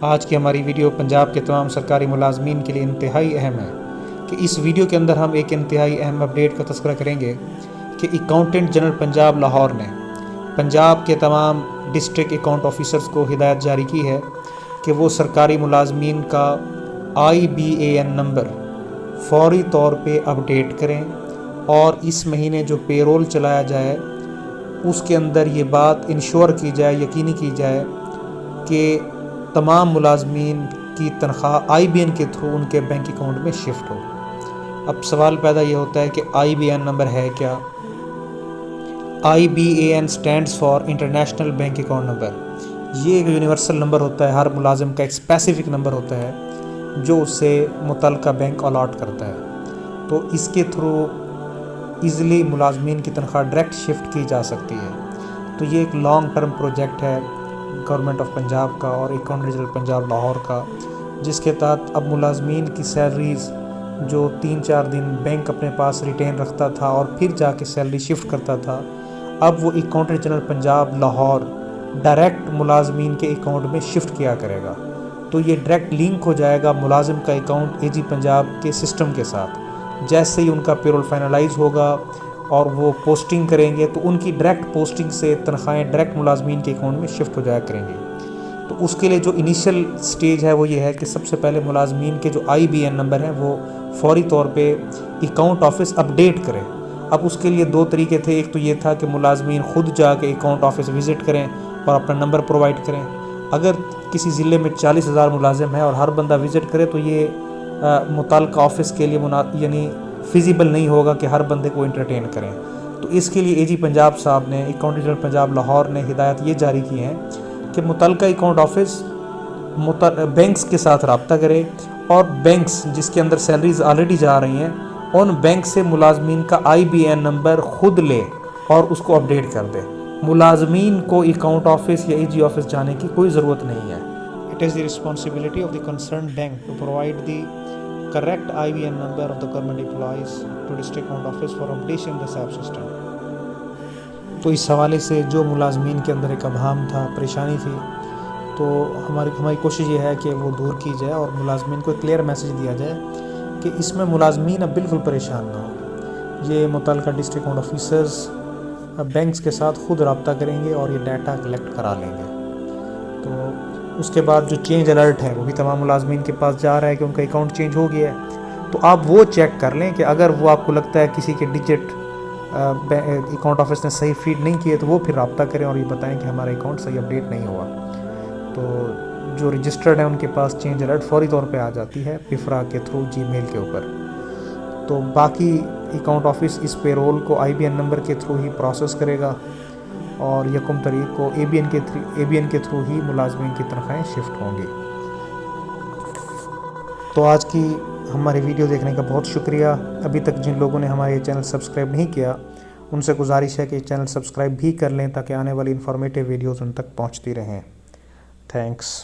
آج کی ہماری ویڈیو پنجاب کے تمام سرکاری ملازمین کے لیے انتہائی اہم ہے کہ اس ویڈیو کے اندر ہم ایک انتہائی اہم اپڈیٹ کا تذکرہ کریں گے کہ اکاؤنٹنٹ جنرل پنجاب لاہور نے پنجاب کے تمام ڈسٹرکٹ اکاؤنٹ آفیسرز کو ہدایت جاری کی ہے کہ وہ سرکاری ملازمین کا IBAN نمبر فوری طور پہ اپڈیٹ کریں اور اس مہینے جو پے رول چلایا جائے اس کے اندر یہ بات انشور کی جائے، یقینی کی جائے کہ تمام ملازمین کی تنخواہ IBAN کے تھرو ان کے بینک اکاؤنٹ میں شفٹ ہو۔ اب سوال پیدا یہ ہوتا ہے کہ IBAN نمبر ہے کیا؟ IBAN stands for international bank account number. یہ ایک یونیورسل نمبر ہوتا ہے، ہر ملازم کا ایک اسپیسیفک نمبر ہوتا ہے جو اسے متعلقہ بینک الاٹ کرتا ہے، تو اس کے تھرو ایزیلی ملازمین کی تنخواہ ڈائریکٹ شفٹ کی جا سکتی ہے۔ تو یہ ایک لانگ ٹرم پروجیکٹ ہے گورنمنٹ آف پنجاب کا اور اکاؤنٹنٹ جنرل پنجاب لاہور کا، جس کے تحت اب ملازمین کی سیلریز جو 3-4 دن بینک اپنے پاس ریٹین رکھتا تھا اور پھر جا کے سیلری شفٹ کرتا تھا، اب وہ accountant general Punjab Lahore direct ملازمین کے اکاؤنٹ میں شفٹ کیا کرے گا۔ تو یہ ڈائریکٹ لنک ہو جائے گا ملازم کا اکاؤنٹ AG پنجاب کے سسٹم کے ساتھ۔ جیسے ہی ان کا پیرول فائنلائز ہوگا اور وہ پوسٹنگ کریں گے تو ان کی ڈائریکٹ پوسٹنگ سے تنخواہیں ڈائریکٹ ملازمین کے اکاؤنٹ میں شفٹ ہو جایا کریں گی۔ تو اس کے لیے جو انیشیل سٹیج ہے وہ یہ ہے کہ سب سے پہلے ملازمین کے جو IBAN نمبر ہیں وہ فوری طور پہ اکاؤنٹ آفس اپڈیٹ کریں۔ اب اس کے لیے 2 طریقے تھے، ایک تو یہ تھا کہ ملازمین خود جا کے اکاؤنٹ آفس وزٹ کریں اور اپنا نمبر پرووائڈ کریں۔ اگر کسی ضلع میں 40,000 ملازم ہیں اور ہر بندہ وزٹ کرے تو یہ متعلقہ آفس کے لیے یعنی فیزیبل نہیں ہوگا کہ ہر بندے کو انٹرٹین کریں۔ تو اس کے لیے AG پنجاب صاحب نے، اکاؤنٹنٹ جنرل پنجاب لاہور نے ہدایت یہ جاری کی ہیں کہ متعلقہ اکاؤنٹ آفس بینکس کے ساتھ رابطہ کرے اور بینکس جس کے اندر سیلریز آلریڈی جا رہی ہیں ان بینک سے ملازمین کا IBAN نمبر خود لے اور اس کو اپڈیٹ کر دے۔ ملازمین کو اکاؤنٹ آفس یا AG آفس جانے کی کوئی ضرورت نہیں ہے۔ It is the responsibility of the concerned bank to provide the correct IBAN number of the government employees to district account office for updating the SAP system۔ تو اس حوالے سے جو ملازمین کے اندر ایک ابہام تھا، پریشانی تھی، تو ہماری کوشش یہ ہے کہ وہ دور کی جائے اور ملازمین کو کلیئر میسیج دیا جائے کہ اس میں ملازمین اب بالکل پریشان نہ ہوں۔ یہ متعلقہ ڈسٹرکٹ اکاؤنٹ آفیسرز بینکس کے ساتھ خود رابطہ کریں گے اور یہ ڈیٹا کلیکٹ کرا لیں گے۔ تو اس کے بعد جو چینج الرٹ ہے وہ بھی تمام ملازمین کے پاس جا رہا ہے کہ ان کا اکاؤنٹ چینج ہو گیا ہے، تو آپ وہ چیک کر لیں کہ اگر وہ آپ کو لگتا ہے کسی کے ڈیجٹ اکاؤنٹ آفس نے صحیح فیڈ نہیں کیے تو وہ پھر رابطہ کریں اور یہ بتائیں کہ ہمارا اکاؤنٹ صحیح اپڈیٹ نہیں ہوا۔ تو جو رجسٹرڈ ہیں ان کے پاس چینج الرٹ فوری طور پہ آ جاتی ہے PIFRA کے تھرو Gmail کے اوپر۔ تو باقی اکاؤنٹ آفس اس پے رول کو IBAN نمبر کے تھرو ہی پروسیس کرے گا اور 1 تاریخ کو ABN کے تھرو ہی ملازمین کی تنخواہیں شفٹ ہوں گی۔ تو آج کی ہماری ویڈیو دیکھنے کا بہت شکریہ۔ ابھی تک جن لوگوں نے ہمارے چینل سبسکرائب نہیں کیا ان سے گزارش ہے کہ چینل سبسکرائب بھی کر لیں تاکہ آنے والی انفارمیٹیو ویڈیوز ان تک پہنچتی رہیں۔ تھینکس۔